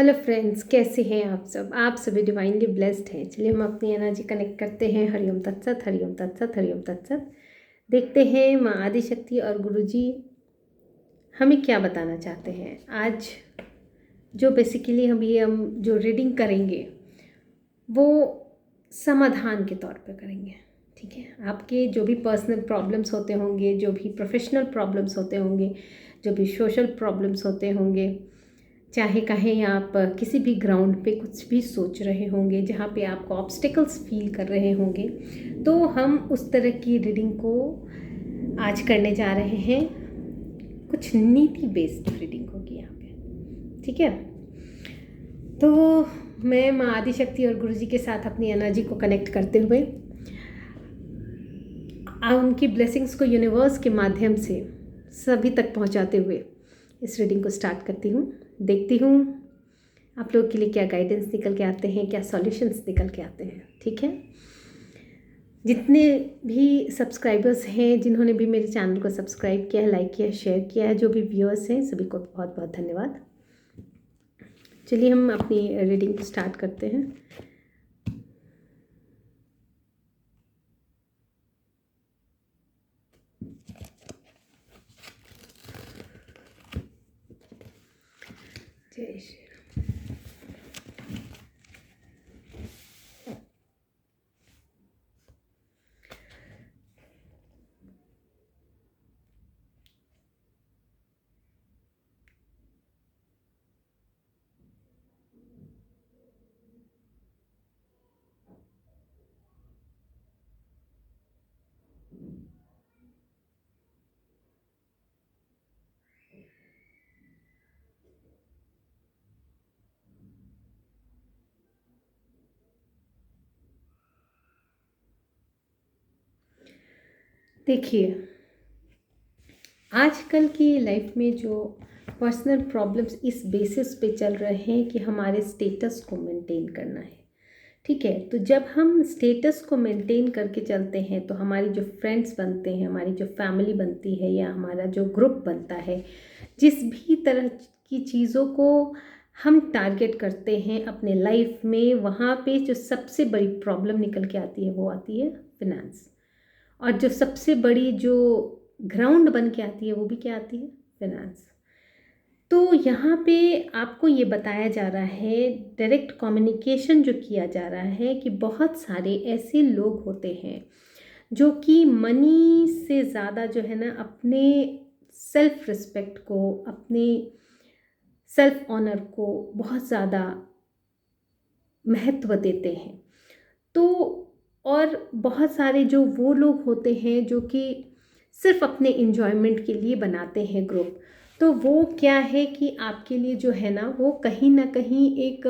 Hello friends, कैसे हैं आप सब। आप सभी डिवाइनली ब्लेस्ड हैं। चलिए हम अपनी एनर्जी कनेक्ट करते हैं। हरिओम तत्सत, हरिओम तत्सत, हरिओम तत्सत। देखते हैं माँ आदिशक्ति और गुरुजी हमें क्या बताना चाहते हैं आज। जो बेसिकली हम जो रीडिंग करेंगे वो समाधान के तौर पर करेंगे। ठीक है, आपके जो भी पर्सनल प्रॉब्लम्स होते होंगे, जो भी प्रोफेशनल प्रॉब्लम्स होते होंगे, जो भी सोशल प्रॉब्लम्स होते होंगे, चाहे कहें आप किसी भी ग्राउंड पे कुछ भी सोच रहे होंगे जहाँ पे आपको ऑब्स्टिकल्स फील कर रहे होंगे, तो हम उस तरह की रीडिंग को आज करने जा रहे हैं। कुछ नीति बेस्ड रीडिंग होगी यहाँ पे। ठीक है, तो मैं माँ आदिशक्ति और गुरुजी के साथ अपनी एनर्जी को कनेक्ट करते हुए उनकी ब्लेसिंग्स को यूनिवर्स के माध्यम से सभी तक पहुँचाते हुए इस रीडिंग को स्टार्ट करती हूँ। देखती हूँ आप लोगों के लिए क्या गाइडेंस निकल के आते हैं, क्या सॉल्यूशंस निकल के आते हैं। ठीक है, जितने भी सब्सक्राइबर्स हैं, जिन्होंने भी मेरे चैनल को सब्सक्राइब किया है, लाइक किया है, शेयर किया है, जो भी व्यूअर्स हैं, सभी को बहुत बहुत धन्यवाद। चलिए हम अपनी रीडिंग को स्टार्ट करते हैं। जय श्री देखिए, आजकल की लाइफ में जो पर्सनल प्रॉब्लम्स इस बेसिस पे चल रहे हैं कि हमारे स्टेटस को मेंटेन करना है। ठीक है, तो जब हम स्टेटस को मेंटेन करके चलते हैं तो हमारी जो फ्रेंड्स बनते हैं, हमारी जो फैमिली बनती है, या हमारा जो ग्रुप बनता है, जिस भी तरह की चीज़ों को हम टारगेट करते हैं अपने लाइफ में, वहाँ पे जो सबसे बड़ी प्रॉब्लम निकल के आती है वो आती है फिनेंस। और जो सबसे बड़ी जो ग्राउंड बन के आती है वो भी क्या आती है? फिनेंस। तो यहाँ पे आपको ये बताया जा रहा है, डायरेक्ट कम्युनिकेशन जो किया जा रहा है कि बहुत सारे ऐसे लोग होते हैं जो कि मनी से ज़्यादा जो है ना अपने सेल्फ रिस्पेक्ट को, अपने सेल्फ ऑनर को बहुत ज़्यादा महत्व देते हैं। तो और बहुत सारे जो वो लोग होते हैं जो कि सिर्फ अपने इंजॉयमेंट के लिए बनाते हैं ग्रुप, तो वो क्या है कि आपके लिए जो है ना कहीं एक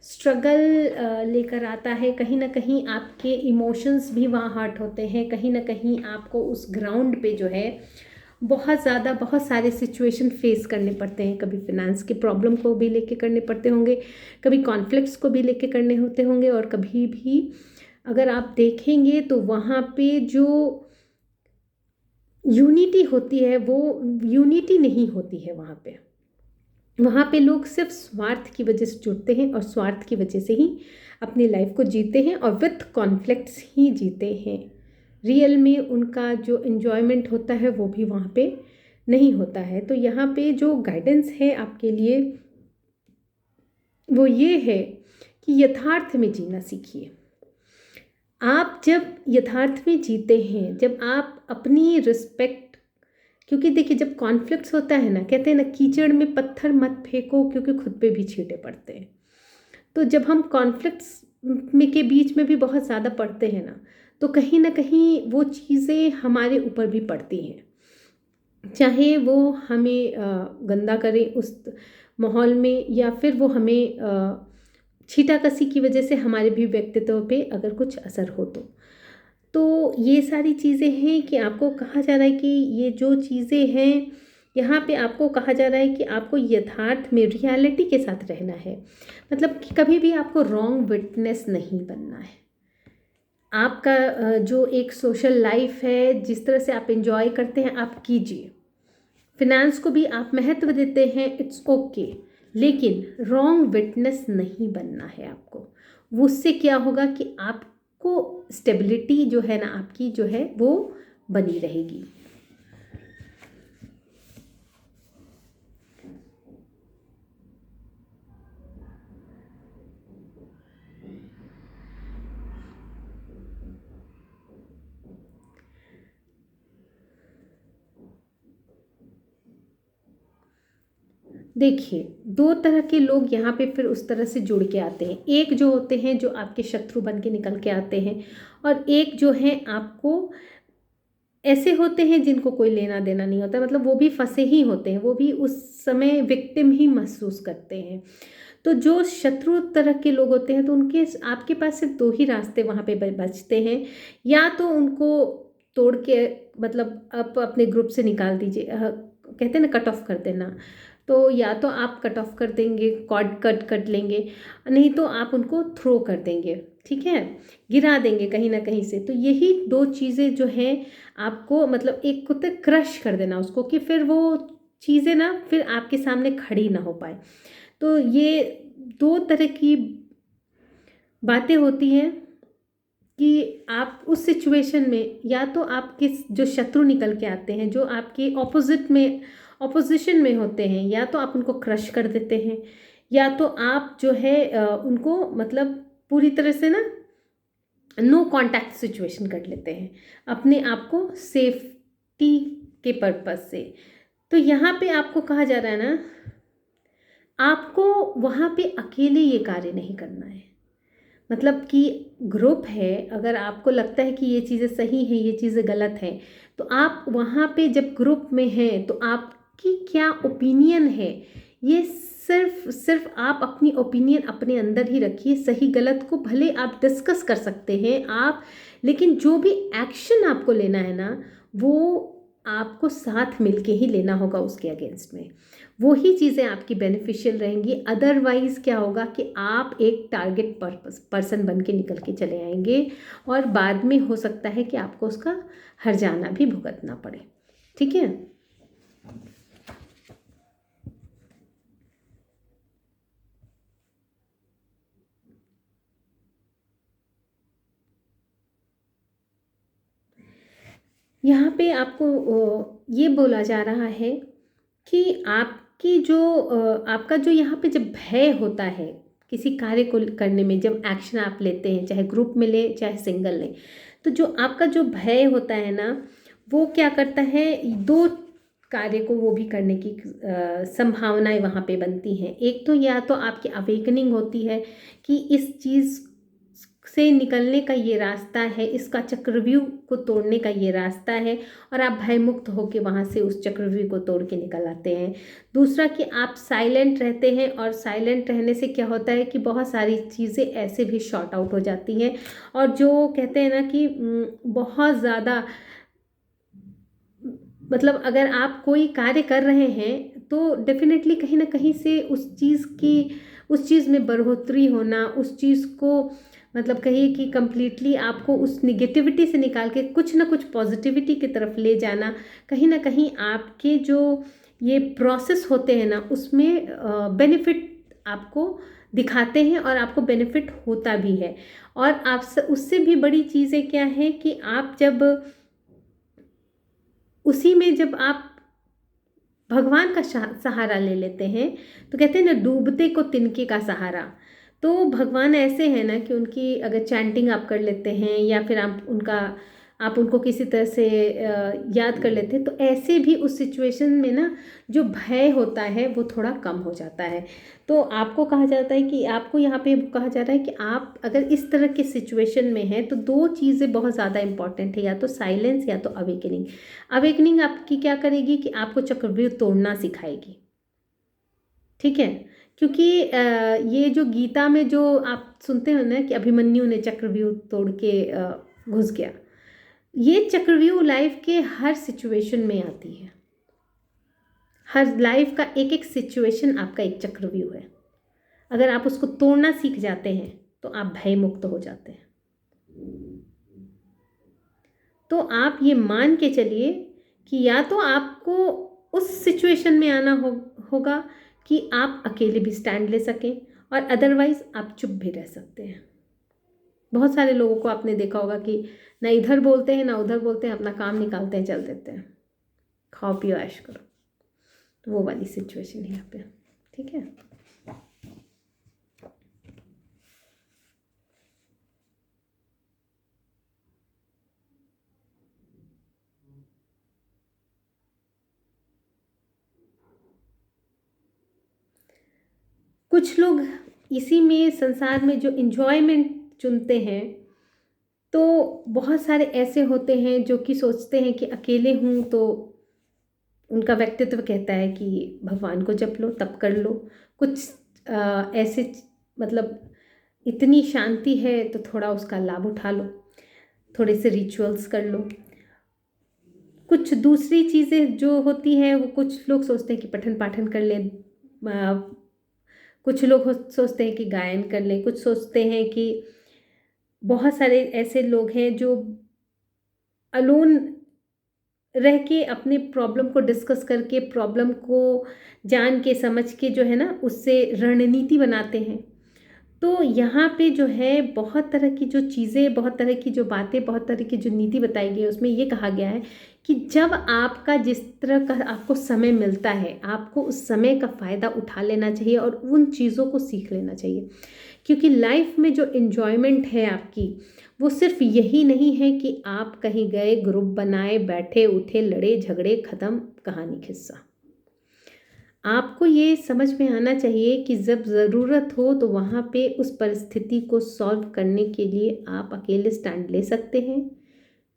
स्ट्रगल लेकर आता है। कहीं ना कहीं आपके इमोशंस भी वहाँ हर्ट होते हैं। कहीं ना कहीं आपको उस ग्राउंड पे जो है बहुत सारे सिचुएशन फेस करने पड़ते हैं। कभी फिनेंस के प्रॉब्लम को भी लेके करने पड़ते होंगे, कभी कॉन्फ्लिक्ट्स को भी लेके करने होते होंगे, और कभी भी अगर आप देखेंगे तो वहाँ पे जो यूनिटी होती है वो यूनिटी नहीं होती है। वहाँ पे लोग सिर्फ स्वार्थ की वजह से जुड़ते हैं और स्वार्थ की वजह से ही अपनी लाइफ को जीते हैं, और विथ कॉन्फ्लिक्ट्स ही जीते हैं। रियल में उनका जो एन्जॉयमेंट होता है वो भी वहाँ पे नहीं होता है। तो यहाँ पे जो गाइडेंस है आपके लिए वो ये है कि यथार्थ में जीना सीखिए। आप जब यथार्थ में जीते हैं, जब आप अपनी रिस्पेक्ट, क्योंकि देखिए जब कॉन्फ्लिक्ट्स होता है ना, कहते हैं ना कीचड़ में पत्थर मत फेंको क्योंकि खुद पे भी छींटे पड़ते हैं। तो जब हम कॉन्फ्लिक्ट्स में के बीच में भी बहुत ज़्यादा पड़ते हैं ना, तो कहीं ना कहीं वो चीज़ें हमारे ऊपर भी पड़ती हैं। चाहे वो हमें गंदा करे उस माहौल में, या फिर वो हमें छीटाकशी की वजह से हमारे भी व्यक्तित्व पे अगर कुछ असर हो तो ये सारी चीज़ें हैं कि आपको कहा जा रहा है कि ये जो चीज़ें हैं यहाँ पे आपको कहा जा रहा है कि आपको यथार्थ में रियलिटी के साथ रहना है। मतलब कि कभी भी आपको रॉन्ग विटनेस नहीं बनना है। आपका जो एक सोशल लाइफ है, जिस तरह से आप एंजॉय करते हैं आप कीजिए। फिनेंस को भी आप महत्व देते हैं, इट्स ओके, लेकिन रॉन्ग विटनेस नहीं बनना है आपको। उससे क्या होगा कि आपको स्टेबिलिटी जो है ना आपकी जो है वो बनी रहेगी। देखिए, दो तरह के लोग यहाँ पे फिर उस तरह से जुड़ के आते हैं। एक जो होते हैं जो आपके शत्रु बन के निकल के आते हैं, और एक जो है आपको ऐसे होते हैं जिनको कोई लेना देना नहीं होता, मतलब वो भी फंसे ही होते हैं, वो भी उस समय विक्टिम ही महसूस करते हैं। तो जो शत्रु तरह के लोग होते हैं तो उनके आपके पास सिर्फ दो ही रास्ते वहाँ पे बचते हैं। या तो उनको तोड़ के मतलब आप अपने ग्रुप से निकाल दीजिए, कहते हैं ना कट ऑफ कर देना। तो या तो आप कट ऑफ कर देंगे, कॉर्ड कट कर लेंगे, नहीं तो आप उनको थ्रो कर देंगे, ठीक है, गिरा देंगे कहीं ना कहीं से। तो यही दो चीज़ें जो हैं आपको, मतलब एक को तो क्रश कर देना उसको कि फिर वो चीज़ें ना फिर आपके सामने खड़ी ना हो पाए। तो ये दो तरह की बातें होती हैं कि आप उस सिचुएशन में या तो आपके जो शत्रु निकल के आते हैं, जो आपके ऑपोजिशन में होते हैं, या तो आप उनको क्रश कर देते हैं, या तो आप जो है उनको मतलब पूरी तरह से ना नो कांटेक्ट सिचुएशन कर लेते हैं अपने आप को सेफ्टी के पर्पज से। तो यहाँ पे आपको कहा जा रहा है ना, आपको वहाँ पे अकेले ये कार्य नहीं करना है। मतलब कि ग्रुप है, अगर आपको लगता है कि ये चीज़ें सही हैं, ये चीज़ें गलत हैं, तो आप वहाँ पे जब ग्रुप में हैं तो आपकी क्या ओपिनियन है, ये सिर्फ सिर्फ आप अपनी ओपिनियन अपने अंदर ही रखिए। सही गलत को भले आप डिस्कस कर सकते हैं आप, लेकिन जो भी एक्शन आपको लेना है ना, वो आपको साथ मिलके ही लेना होगा उसके अगेंस्ट में। वो ही चीज़ें आपकी बेनिफिशियल रहेंगी। अदरवाइज़ क्या होगा कि आप एक टारगेट पर्सन बन के निकल के चले आएंगे, और बाद में हो सकता है कि आपको उसका हर्जाना भी भुगतना पड़े। ठीक है। यहाँ पे आपको ये बोला जा रहा है कि आपकी जो आपका जो यहाँ पे जब भय होता है किसी कार्य को करने में, जब एक्शन आप लेते हैं, चाहे ग्रुप में लें चाहे सिंगल लें, तो जो आपका जो भय होता है ना, वो क्या करता है, दो कार्य को वो भी करने की संभावनाएं वहाँ पे बनती हैं। एक तो या तो आपकी अवेकनिंग होती है कि इस चीज़ से निकलने का ये रास्ता है, इसका चक्रव्यूह को तोड़ने का ये रास्ता है, और आप भयमुक्त होकर वहाँ से उस चक्रव्यूह को तोड़ के निकल आते हैं। दूसरा कि आप साइलेंट रहते हैं, और साइलेंट रहने से क्या होता है कि बहुत सारी चीज़ें ऐसे भी शॉर्ट आउट हो जाती हैं। और जो कहते हैं ना कि बहुत ज़्यादा मतलब अगर आप कोई कार्य कर रहे हैं तो डेफिनेटली कहीं ना कहीं से उस चीज़ में बढ़ोतरी होना, उस चीज़ को मतलब कहिए कि कंप्लीटली आपको उस निगेटिविटी से निकाल के कुछ ना कुछ पॉजिटिविटी की तरफ ले जाना, कहीं ना कहीं आपके जो ये प्रोसेस होते हैं ना उसमें बेनिफिट आपको दिखाते हैं, और आपको बेनिफिट होता भी है। और आप उससे भी बड़ी चीज़ें क्या है कि आप जब उसी में जब आप भगवान का सहारा ले लेते हैं, तो कहते हैं ना डूबते को तिनके का सहारा। तो भगवान ऐसे हैं ना कि उनकी अगर चैंटिंग आप कर लेते हैं, या फिर आप उनको किसी तरह से याद कर लेते हैं, तो ऐसे भी उस सिचुएशन में ना जो भय होता है वो थोड़ा कम हो जाता है। तो आपको कहा जाता है कि आपको यहाँ पे कहा जा रहा है कि आप अगर इस तरह के सिचुएशन में हैं तो दो चीज़ें बहुत ज़्यादा इंपॉर्टेंट है, या तो साइलेंस या तो अवेकनिंग। अवेकनिंग आपकी क्या करेगी कि आपको चक्रव्यूह तोड़ना सिखाएगी। ठीक है। क्योंकि ये जो गीता में जो आप सुनते हो ना कि अभिमन्यु ने चक्रव्यूह तोड़ के घुस गया, ये चक्रव्यूह लाइफ के हर सिचुएशन में आती है। हर लाइफ का एक एक सिचुएशन आपका एक चक्रव्यूह है। अगर आप उसको तोड़ना सीख जाते हैं तो आप भय मुक्त हो जाते हैं। तो आप ये मान के चलिए कि या तो आपको उस सिचुएशन में आना होगा कि आप अकेले भी स्टैंड ले सकें, और अदरवाइज़ आप चुप भी रह सकते हैं। बहुत सारे लोगों को आपने देखा होगा कि ना इधर बोलते हैं ना उधर बोलते हैं, अपना काम निकालते हैं, चल देते हैं, खाओ पियो ऐश करो। तो वो वाली सिचुएशन है यहाँ पे, ठीक है। कुछ लोग इसी में संसार में जो इन्जॉयमेंट चुनते हैं, तो बहुत सारे ऐसे होते हैं जो कि सोचते हैं कि अकेले हूँ, तो उनका व्यक्तित्व कहता है कि भगवान को जप लो, तप कर लो, कुछ ऐसे मतलब इतनी शांति है तो थोड़ा उसका लाभ उठा लो, थोड़े से रिचुअल्स कर लो। कुछ दूसरी चीज़ें जो होती हैं वो कुछ लोग सोचते हैं कि पठन पाठन कर लें, कुछ लोग सोचते हैं कि गायन कर लें, कुछ सोचते हैं कि बहुत सारे ऐसे लोग हैं जो अलोन रह के अपने प्रॉब्लम को डिस्कस करके, प्रॉब्लम को जान के समझ के जो है ना उससे रणनीति बनाते हैं। तो यहाँ पे जो है बहुत तरह की जो चीज़ें, बहुत तरह की जो बातें, बहुत तरह की जो नीति बताई गई है, उसमें ये कहा गया है कि जब आपका जिस तरह का आपको समय मिलता है, आपको उस समय का फ़ायदा उठा लेना चाहिए और उन चीज़ों को सीख लेना चाहिए। क्योंकि लाइफ में जो इन्जॉयमेंट है आपकी, वो सिर्फ यही नहीं है कि आप कहीं गए, ग्रुप बनाए, बैठे उठे, लड़े झगड़े, ख़त्म, कहानी खिस्सा। आपको ये समझ में आना चाहिए कि जब ज़रूरत हो तो वहाँ पे उस परिस्थिति को सॉल्व करने के लिए आप अकेले स्टैंड ले सकते हैं,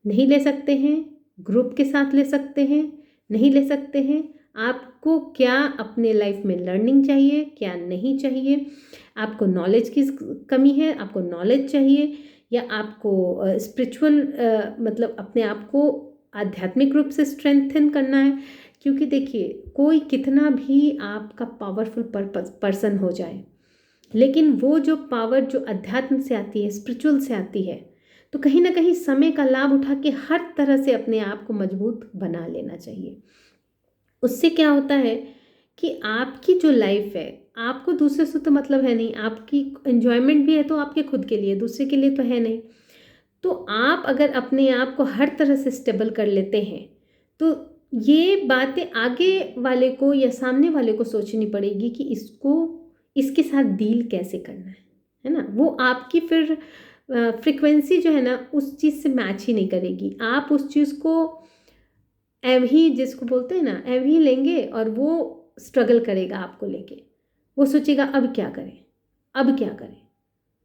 नहीं ले सकते हैं, ग्रुप के साथ ले सकते हैं, नहीं ले सकते हैं। आपको क्या अपने लाइफ में लर्निंग चाहिए, क्या नहीं चाहिए, आपको नॉलेज की कमी है, आपको नॉलेज चाहिए, या आपको स्पिरिचुअल मतलब अपने आप को आध्यात्मिक रूप से स्ट्रेंथन करना है। क्योंकि देखिए, कोई कितना भी आपका पावरफुल पर्सन हो जाए, लेकिन वो जो पावर जो अध्यात्म से आती है, स्पिरिचुअल से आती है, तो कहीं ना कहीं समय का लाभ उठा के हर तरह से अपने आप को मजबूत बना लेना चाहिए। उससे क्या होता है कि आपकी जो लाइफ है, आपको दूसरे से तो मतलब है नहीं, आपकी एंजॉयमेंट भी है तो आपके खुद के लिए, दूसरे के लिए तो है नहीं। तो आप अगर अपने आप को हर तरह से स्टेबल कर लेते हैं, तो ये बातें आगे वाले को या सामने वाले को सोचनी पड़ेगी कि इसको इसके साथ डील कैसे करना है ना। वो आपकी फिर फ्रिक्वेंसी जो है ना उस चीज़ से मैच ही नहीं करेगी। आप उस चीज़ को ही जिसको बोलते हैं ना, ही लेंगे और वो स्ट्रगल करेगा आपको लेके। वो सोचेगा अब क्या करें, अब क्या करें,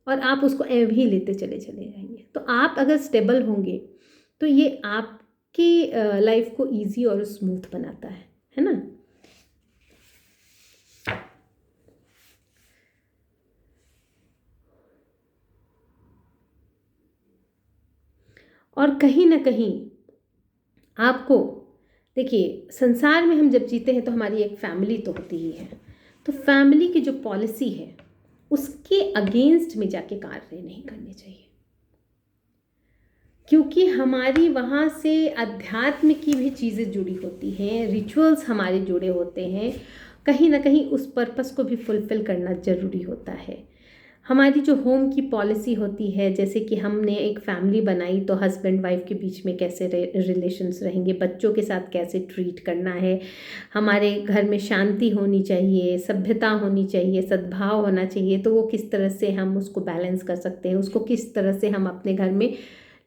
और आप उसको ही लेते चले चले जाएंगे। तो आप अगर स्टेबल होंगे तो ये आपकी लाइफ को इजी और स्मूथ बनाता है ना। और कहीं ना कहीं आपको देखिए, संसार में हम जब जीते हैं तो हमारी एक फैमिली तो होती ही है। तो फैमिली की जो पॉलिसी है उसके अगेंस्ट में जाके कार्य नहीं करने चाहिए, क्योंकि हमारी वहाँ से अध्यात्म की भी चीज़ें जुड़ी होती हैं, रिचुअल्स हमारे जुड़े होते हैं। कहीं ना कहीं उस पर्पस को भी फुलफ़िल करना ज़रूरी होता है। हमारी जो होम की पॉलिसी होती है, जैसे कि हमने एक फैमिली बनाई तो हस्बैंड वाइफ के बीच में कैसे रिलेशंस रहेंगे, बच्चों के साथ कैसे ट्रीट करना है, हमारे घर में शांति होनी चाहिए, सभ्यता होनी चाहिए, सद्भाव होना चाहिए, तो वो किस तरह से हम उसको बैलेंस कर सकते हैं, उसको किस तरह से हम अपने घर में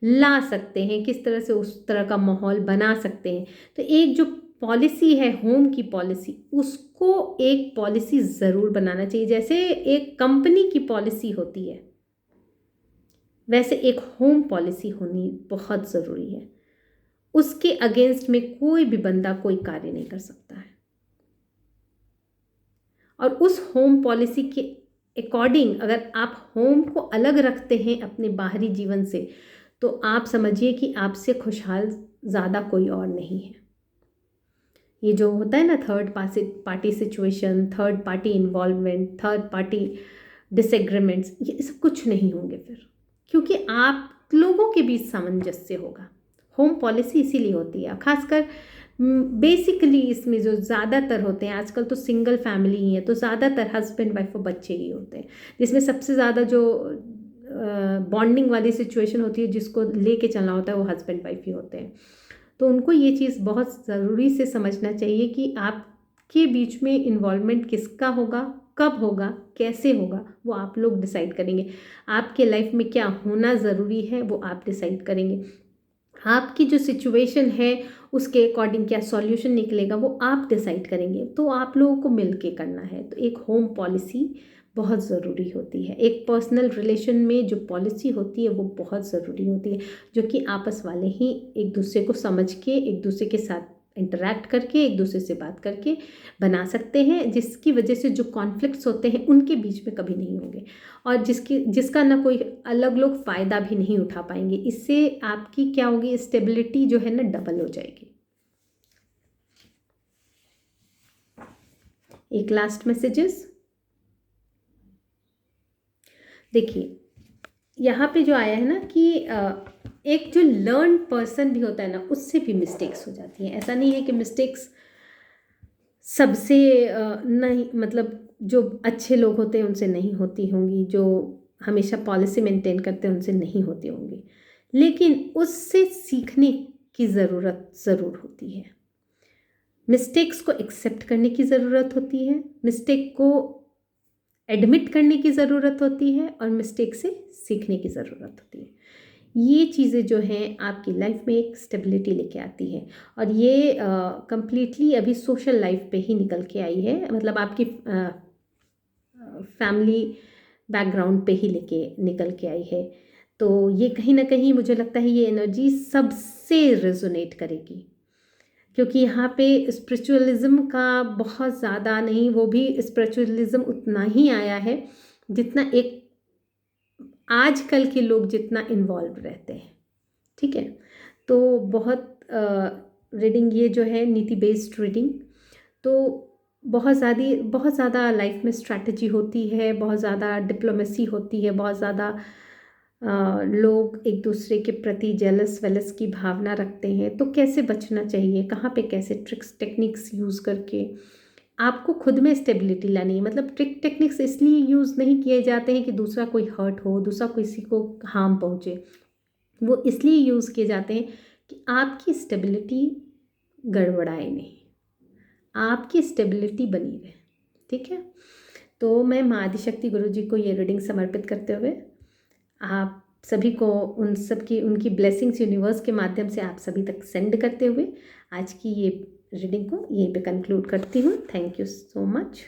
ला सकते हैं, किस तरह से उस तरह का माहौल बना सकते हैं। तो एक जो पॉलिसी है होम की पॉलिसी, उसको एक पॉलिसी ज़रूर बनाना चाहिए। जैसे एक कंपनी की पॉलिसी होती है, वैसे एक होम पॉलिसी होनी बहुत ज़रूरी है। उसके अगेंस्ट में कोई भी बंदा कोई कार्य नहीं कर सकता है। और उस होम पॉलिसी के अकॉर्डिंग अगर आप होम को अलग रखते हैं अपने बाहरी जीवन से, तो आप समझिए कि आपसे खुशहाल ज़्यादा कोई और नहीं है। ये जो होता है ना third party situation, third party involvement, third party disagreements, ये सब कुछ नहीं होंगे फिर, क्योंकि आप लोगों के बीच सामंजस्य होगा। होम पॉलिसी इसीलिए होती है, खासकर बेसिकली इसमें जो ज़्यादातर होते हैं आजकल तो सिंगल फैमिली ही है, तो ज़्यादातर हस्बैंड वाइफ और बच्चे ही होते हैं, जिसमें सबसे ज़्यादा जो बॉन्डिंग वाली सिचुएशन होती है जिसको लेके चलना होता है वो हस्बैंड वाइफ ही होते हैं। तो उनको ये चीज़ बहुत ज़रूरी से समझना चाहिए कि आपके बीच में इन्वॉल्वमेंट किसका होगा, कब होगा, कैसे होगा, वो आप लोग डिसाइड करेंगे। आपके लाइफ में क्या होना ज़रूरी है वो आप डिसाइड करेंगे। आपकी जो सिचुएशन है उसके अकॉर्डिंग क्या सॉल्यूशन निकलेगा वो आप डिसाइड करेंगे। तो आप लोगों को मिल के करना है। तो एक होम पॉलिसी बहुत ज़रूरी होती है। एक पर्सनल रिलेशन में जो पॉलिसी होती है वो बहुत ज़रूरी होती है, जो कि आपस वाले ही एक दूसरे को समझ के, एक दूसरे के साथ इंटरैक्ट करके, एक दूसरे से बात करके बना सकते हैं, जिसकी वजह से जो कॉन्फ्लिक्ट्स होते हैं उनके बीच में कभी नहीं होंगे, और जिसका ना कोई अलग लोग फ़ायदा भी नहीं उठा पाएंगे। इससे आपकी क्या होगी, स्टेबिलिटी जो है ना डबल हो जाएगी। एक लास्ट मैसेजेस देखिए, यहाँ पे जो आया है ना कि एक जो लर्न पर्सन भी होता है ना उससे भी मिस्टेक्स हो जाती हैं। ऐसा नहीं है कि मिस्टेक्स सबसे नहीं, मतलब जो अच्छे लोग होते हैं उनसे नहीं होती होंगी, जो हमेशा पॉलिसी मेंटेन करते हैं उनसे नहीं होती होंगी, लेकिन उससे सीखने की ज़रूरत ज़रूर होती है। मिस्टेक्स को एक्सेप्ट करने की ज़रूरत होती है, मिस्टेक को एडमिट करने की ज़रूरत होती है, और मिस्टेक से सीखने की ज़रूरत होती है। ये चीज़ें जो हैं आपकी लाइफ में एक स्टेबिलिटी लेके आती है, और ये कंप्लीटली अभी सोशल लाइफ पे ही निकल के आई है, मतलब आपकी फैमिली बैकग्राउंड पे ही लेके निकल के आई है। तो ये कहीं ना कहीं मुझे लगता है ये एनर्जी सबसे रेजोनेट करेगी, क्योंकि यहाँ पे स्पिरिचुअलिज्म का बहुत ज़्यादा नहीं, वो भी स्पिरिचुअलिज्म उतना ही आया है जितना एक आजकल के लोग जितना इन्वॉल्व रहते हैं। ठीक है, तो बहुत रीडिंग ये जो है नीति बेस्ड रीडिंग, तो बहुत ज़्यादा लाइफ में स्ट्रैटेजी होती है, बहुत ज़्यादा डिप्लोमेसी होती है, बहुत ज़्यादा लोग एक दूसरे के प्रति जेलस वेलस की भावना रखते हैं। तो कैसे बचना चाहिए, कहाँ पे कैसे ट्रिक्स टेक्निक्स यूज़ करके आपको खुद में स्टेबिलिटी लानी है। मतलब ट्रिक टेक्निक्स इसलिए यूज़ नहीं किए जाते हैं कि दूसरा कोई हर्ट हो, दूसरा किसी को हार्म पहुँचे, वो इसलिए यूज़ किए जाते हैं कि आपकी स्टेबिलिटी गड़बड़ाए नहीं, आपकी स्टेबिलिटी बनी रहे। ठीक है, तो मैं माँ आदिशक्ति गुरु जी को ये रीडिंग समर्पित करते हुए आप सभी को उन सब की उनकी ब्लेसिंग्स यूनिवर्स के माध्यम से आप सभी तक सेंड करते हुए आज की ये रीडिंग को यहीं पे कंक्लूड करती हूँ। Thank you so much.